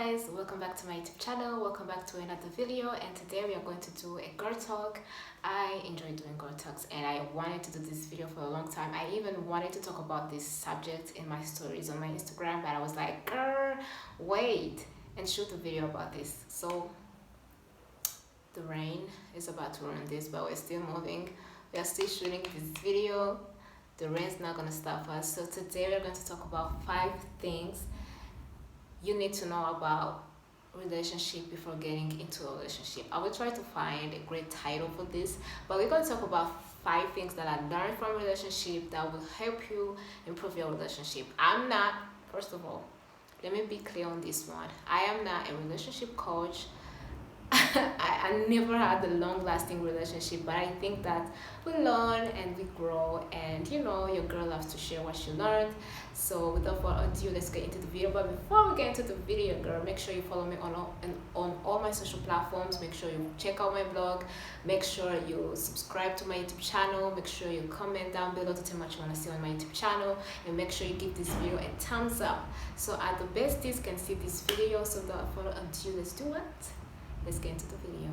guys, welcome back to my YouTube channel. Welcome back to another video, and today we are going to do a girl talk. I enjoy doing girl talks and I wanted to do this video for a long time. I even wanted to talk about this subject in my stories on my Instagram, but I was like, girl, wait and shoot a video about this. So the rain is about to ruin this, but we're still moving. We are still shooting this video. The rain's not gonna stop us. So today we're going to talk about 5 things you need to know about relationship before getting into a relationship. I will try to find a great title for this, but we're going to talk about 5 things that I learned from relationship that will help you improve your relationship. I'm not, first of all, let me be clear on this one. I am not a relationship coach. I never had a long-lasting relationship, but I think that we learn and we grow, and you know, your girl loves to share what she learned. So without further ado, let's get into the video. But before we get into the video, girl, make sure you follow me on all my social platforms. Make sure you check out my blog. Make sure you subscribe to my YouTube channel. Make sure you comment down below to tell me what you want to see on my YouTube channel, and make sure you give this video a thumbs up so at the besties can see this video. So without further ado, let's do it. Let's get into the video.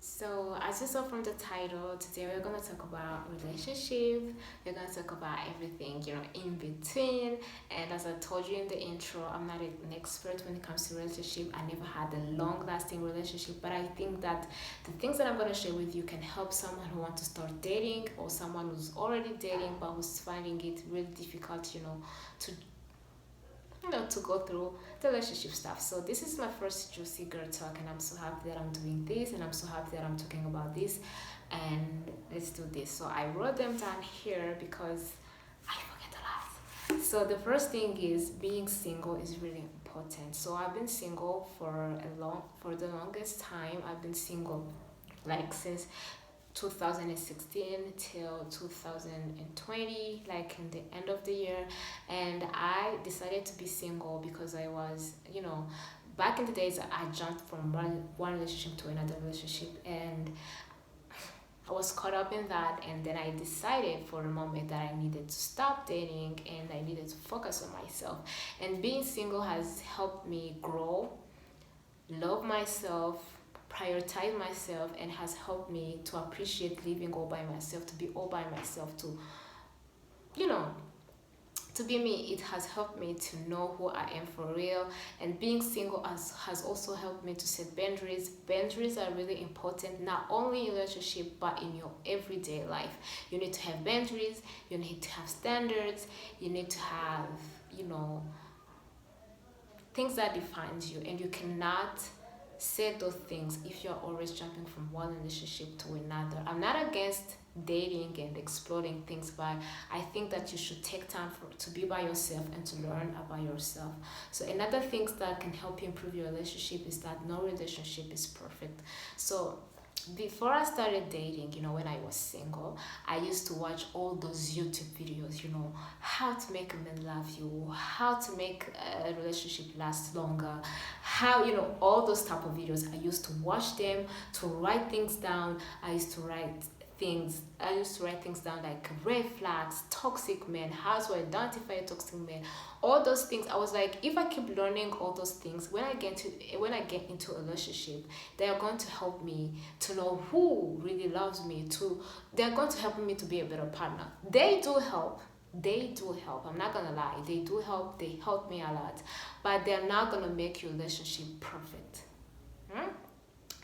So as you saw from the title, today we're going to talk about relationship. We're going to talk about everything, you know, in between. And as I told you in the intro, I'm not an expert when it comes to relationship. I never had a long-lasting relationship, but I think that the things that I'm going to share with you can help someone who wants to start dating, or someone who's already dating but who's finding it really difficult, to go through the relationship stuff. So this is my first juicy girl talk, and I'm so happy that I'm doing this, and I'm so happy that I'm talking about this, and let's do this. So I wrote them down here because I forget a lot. So the first thing is being single is really important. So I've been single for the longest time. I've been single like since 2016 till 2020, like in the end of the year. And I decided to be single because I was, back in the days I jumped from one relationship to another relationship, and I was caught up in that, and then I decided for a moment that I needed to stop dating and I needed to focus on myself. And being single has helped me grow, love myself, prioritize myself, and has helped me to appreciate living all by myself, to be all by myself, to be me. It has helped me to know who I am for real. And being single has also helped me to set boundaries. Boundaries are really important, not only in relationship but in your everyday life. You need to have boundaries, you need to have standards, you need to have things that defines you, and you cannot say those things if you're always jumping from one relationship to another. I'm not against dating and exploring things, but I think that you should take time to be by yourself and to learn about yourself. So another things that can help you improve your relationship is that no relationship is perfect. So before I started dating, when I was single, I used to watch all those YouTube videos, how to make a man love you, how to make a relationship last longer, how, all those type of videos. I used to watch them, to write things down. I used to write things down like red flags, toxic men, how to identify a toxic man, all those things. I was like, if I keep learning all those things, when I get into a relationship, they are going to help me to know who really loves me. They're going to help me to be a better partner. They do help. I'm not gonna lie, they do help. They help me a lot, but they're not gonna make your relationship perfect.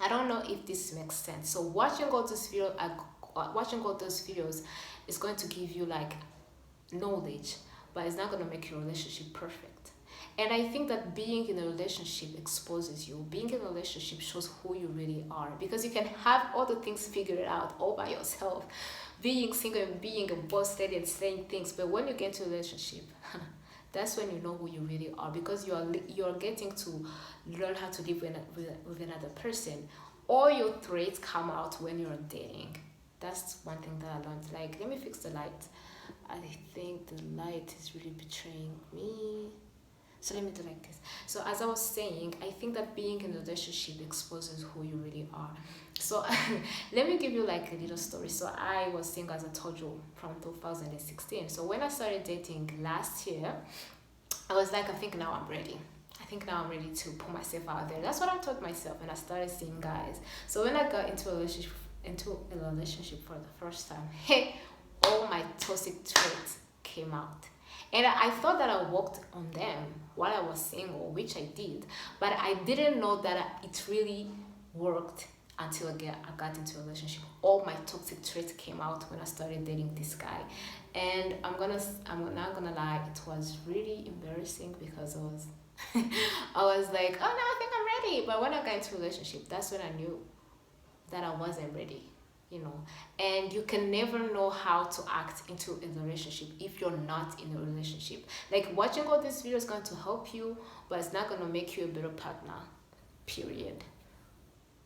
I don't know if this makes sense. So watching all those videos is going to give you like knowledge, but it's not going to make your relationship perfect. And I think that being in a relationship exposes you. Being in a relationship shows who you really are, because you can have all the things figured out all by yourself, being single and being a boss lady and saying things. But when you get into a relationship, that's when you know who you really are, because you're getting to learn how to live with another person. All your traits come out when you're dating. That's one thing that I learned. Like, let me fix the light. I think the light is really betraying me. So let me do like this. So as I was saying, I think that being in a relationship exposes who you really are. So let me give you like a little story. So I was single, as I told you, from 2016. So when I started dating last year, I was like, I think now I'm ready. I think now I'm ready to put myself out there. That's what I told myself, and I started seeing guys. So when I got into a relationship for the first time, hey, all my toxic traits came out. And I thought that I worked on them while I was single, which I did, but I didn't know that it really worked until I got into a relationship. All my toxic traits came out when I started dating this guy, and I'm not gonna lie, it was really embarrassing because I was like, oh no, I think I'm ready. But when I got into a relationship, that's when I knew that I wasn't ready, you know. And you can never know how to act into a relationship if you're not in a relationship. Like watching all this video is going to help you, but it's not going to make you a better partner, period.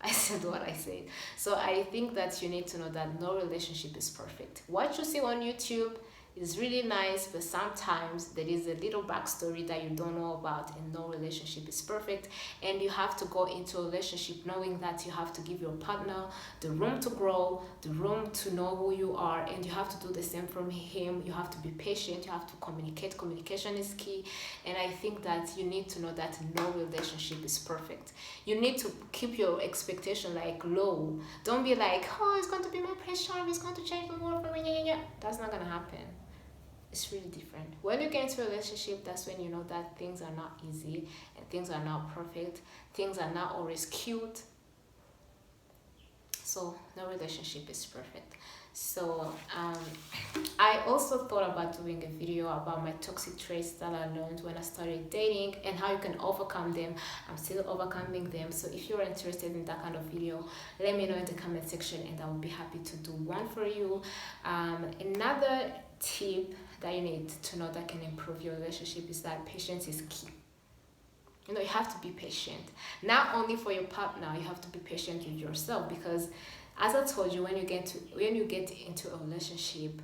I said what I said. So I think that you need to know that no relationship is perfect. What you see on YouTube is really nice, but sometimes there is a little backstory that you don't know about, and no relationship is perfect. And you have to go into a relationship knowing that you have to give your partner the room to grow, the room to know who you are, and you have to do the same from him. You have to be patient, you have to communicate. Communication is key. And I think that you need to know that no relationship is perfect. You need to keep your expectation like low. Don't be like, oh, it's going to be my pressure, it's going to change the world for me. That's not going to happen. It's really different. When you get into a relationship, that's when you know that things are not easy and things are not perfect. Things are not always cute. So no relationship is perfect. So I also thought about doing a video about my toxic traits that I learned when I started dating and how you can overcome them. I'm still overcoming them. So if you're interested in that kind of video, let me know in the comment section and I will be happy to do one for you. Another tip that you need to know that can improve your relationship is that patience is key. You know, you have to be patient. Not only for your partner, you have to be patient with yourself, because as I told you, when you get into a relationship,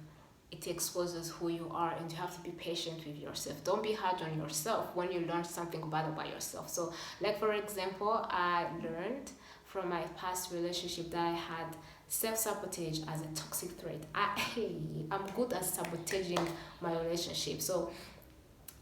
it exposes who you are, and you have to be patient with yourself. Don't be hard on yourself when you learn something bad about yourself. So like for example, I learned from my past relationship that I had self-sabotage as a toxic trait. I'm good at sabotaging my relationship. So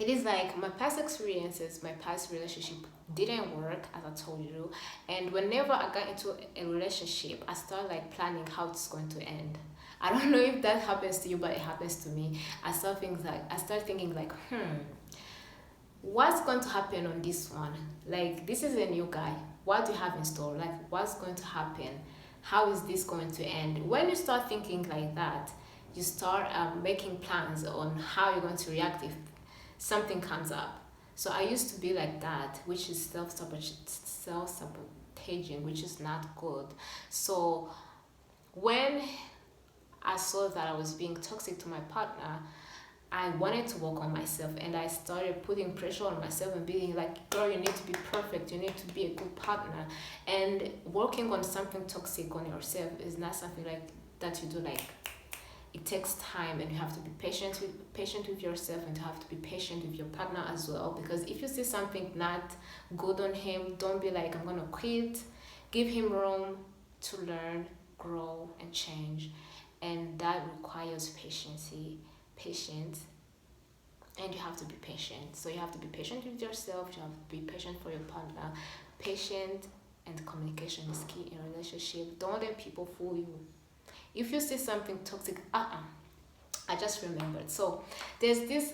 it is like my past experiences, my past relationship didn't work, as I told you. And whenever I got into a relationship, I started like planning how it's going to end. I don't know if that happens to you, but it happens to me. I start thinking like, what's going to happen on this one? Like, this is a new guy. What do you have in store? Like, what's going to happen? How is this going to end? When you start thinking like that, you start making plans on how you're going to react if something comes up. So I used to be like that, which is self-sabotaging, which is not good. So when I saw that I was being toxic to my partner, I wanted to work on myself, and I started putting pressure on myself and being like, girl, you need to be perfect, you need to be a good partner. And working on something toxic on yourself is not something like that you do like, it takes time, and you have to be patient with yourself, and you have to be patient with your partner as well. Because if you see something not good on him, don't be like, I'm gonna quit. Give him room to learn, grow, and change. And that requires patience, and you have to be patient. So you have to be patient with yourself, you have to be patient for your partner. Patient and communication is key in a relationship. Don't let people fool you. If you see something toxic, I just remembered. So there's this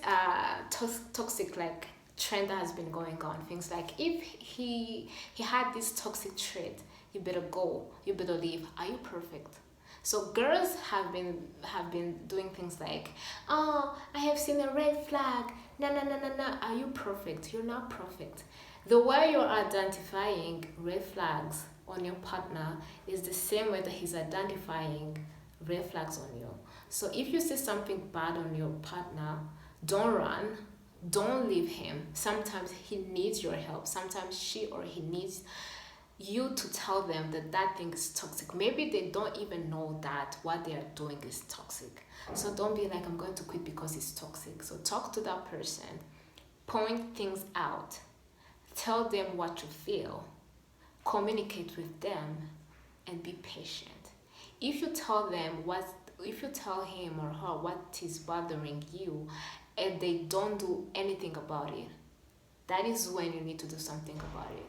toxic like trend that has been going on. Things like, if he had this toxic trait, you better go, you better leave. Are you perfect? So girls have been doing things like, oh, I have seen a red flag. No. Are you perfect? You're not perfect. The way you're identifying red flags on your partner is the same way that he's identifying red flags on you. So if you see something bad on your partner, don't run, don't leave him. Sometimes he needs your help. Sometimes she or he needs you to tell them that that thing is toxic. Maybe they don't even know that what they are doing is toxic. So don't be like, I'm going to quit because it's toxic. So talk to that person, Point things out. Tell them what you feel. Communicate with them and be patient. If you tell them what if you tell him or her what is bothering you and they don't do anything about it, that is when you need to do something about it.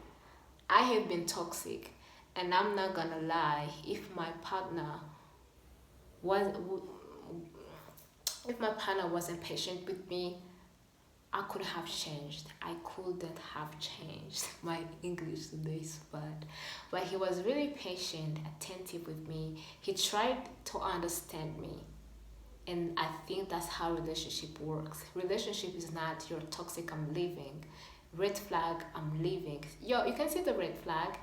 I have been toxic, and I'm not gonna lie, was if my partner wasn't patient with me, I could have changed. I couldn't have changed. My English today is bad. But he was really patient, attentive with me. He tried to understand me. And I think that's how relationship works. Relationship is not you're toxic, I'm leaving. Red flag, I'm leaving. You can see the red flag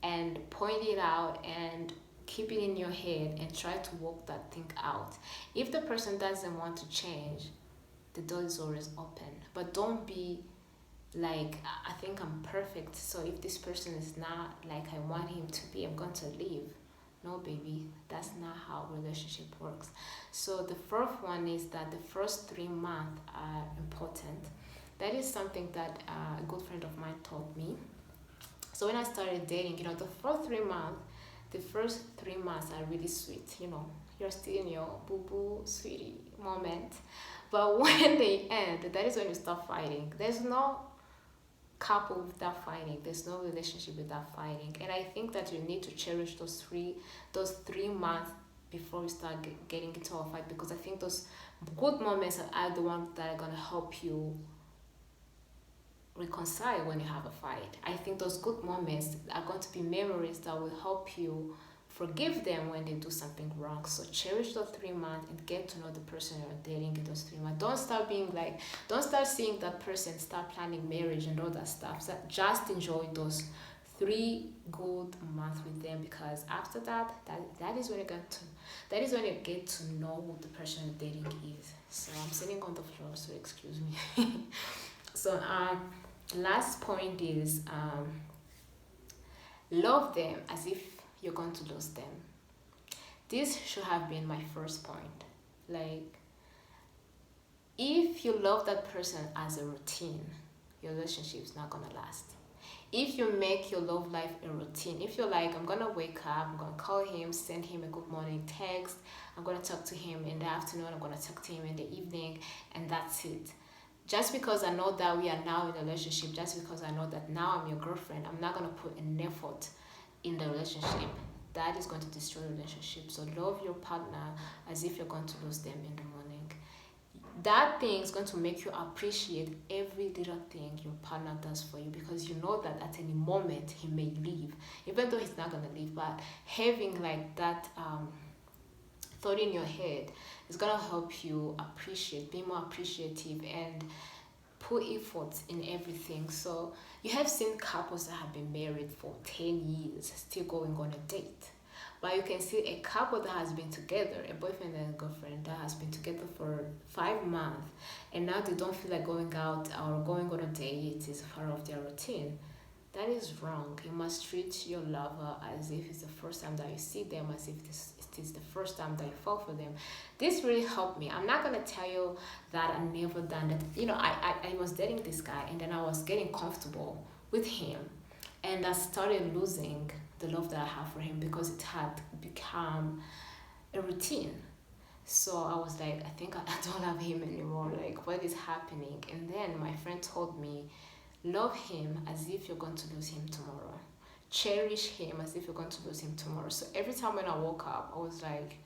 and point it out and keep it in your head and try to work that thing out. If the person doesn't want to change, the door is always open. But don't be like, I think I'm perfect, so if this person is not like I want him to be, I'm going to leave. No, baby, that's not how relationship works. So the first one is that the first 3 months are important. That is something that a good friend of mine taught me. So when I started dating, the first 3 months are really sweet. You're still in your boo boo sweetie moment. But when they end, that is when you start fighting. There's no couple without fighting. There's no relationship without fighting. And I think that you need to cherish those 3 months before you start getting into a fight, because I think those good moments are the ones that are gonna help you reconcile when you have a fight. I think those good moments are going to be memories that will help you forgive them when they do something wrong. So cherish those 3 months and get to know the person you're dating in those 3 months. Don't start seeing that person, start planning marriage and all that stuff. So just enjoy those 3 good months with them, because after that is when you get to know who the person you're dating is. So I'm sitting on the floor, so excuse me. So last point is love them as if you're going to lose them. This should have been my first point. Like, if you love that person as a routine, your relationship is not gonna last. If you make your love life a routine, if you're like, I'm gonna wake up, I'm gonna call him, send him a good morning text, I'm gonna talk to him in the afternoon, I'm gonna talk to him in the evening, and that's it. Just because I know that we are now in a relationship, just because I know that now I'm your girlfriend, I'm not gonna put an effort in the relationship. That is going to destroy the relationship. So love your partner as if you're going to lose them in the morning. That thing is going to make you appreciate every little thing your partner does for you, because you know that at any moment he may leave, even though he's not gonna leave. But having like that thought in your head is gonna help you be more appreciative and put effort in everything. So you have seen couples that have been married for 10 years still going on a date. But you can see a couple that has been together, a boyfriend and a girlfriend that has been together for 5 months, and now they don't feel like going out or going on a date. It is part of their routine. That is wrong. You must treat your lover as if it's the first time that you see them, as if it is the first time that you fall for them. This really helped me. I'm not gonna tell you that I never done that. I was dating this guy, and then I was getting comfortable with him, and I started losing the love that I have for him because it had become a routine. So I was like, I think I don't love him anymore. Like, what is happening? And then my friend told me, love him as if you're going to lose him tomorrow. Cherish him as if you're going to lose him tomorrow. So every time when I woke up, I was like,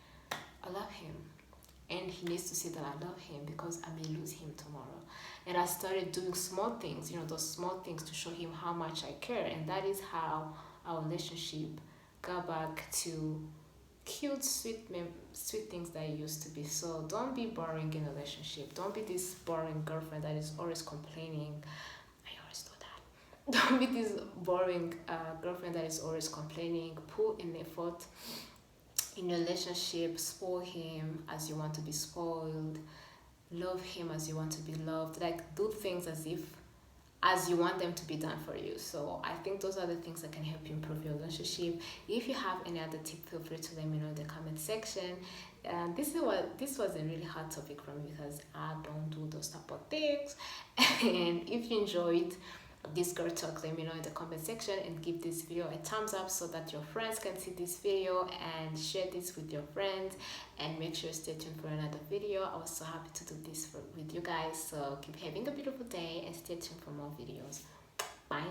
I love him. And he needs to see that I love him because I may lose him tomorrow. And I started doing small things, those small things to show him how much I care. And that is how our relationship got back to cute, sweet things that it used to be. So don't be boring in a relationship. Don't be this boring girlfriend that is always complaining. I always do that. Don't be this boring girlfriend that is always complaining. Put in effort in your relationship. Spoil him as you want to be spoiled. Love him as you want to be loved. Like, do things as if as you want them to be done for you. So I think those are the things that can help you improve your relationship. If you have any other tip, feel free to let me know in the comment section. This was a really hard topic for me because I don't do those type of things. And if you enjoyed this girl talk, let me know in the comment section and give this video a thumbs up so that your friends can see this video, and share this with your friends, and make sure you stay tuned for another video. I was so happy to do this with you guys. So keep having a beautiful day and stay tuned for more videos. Bye.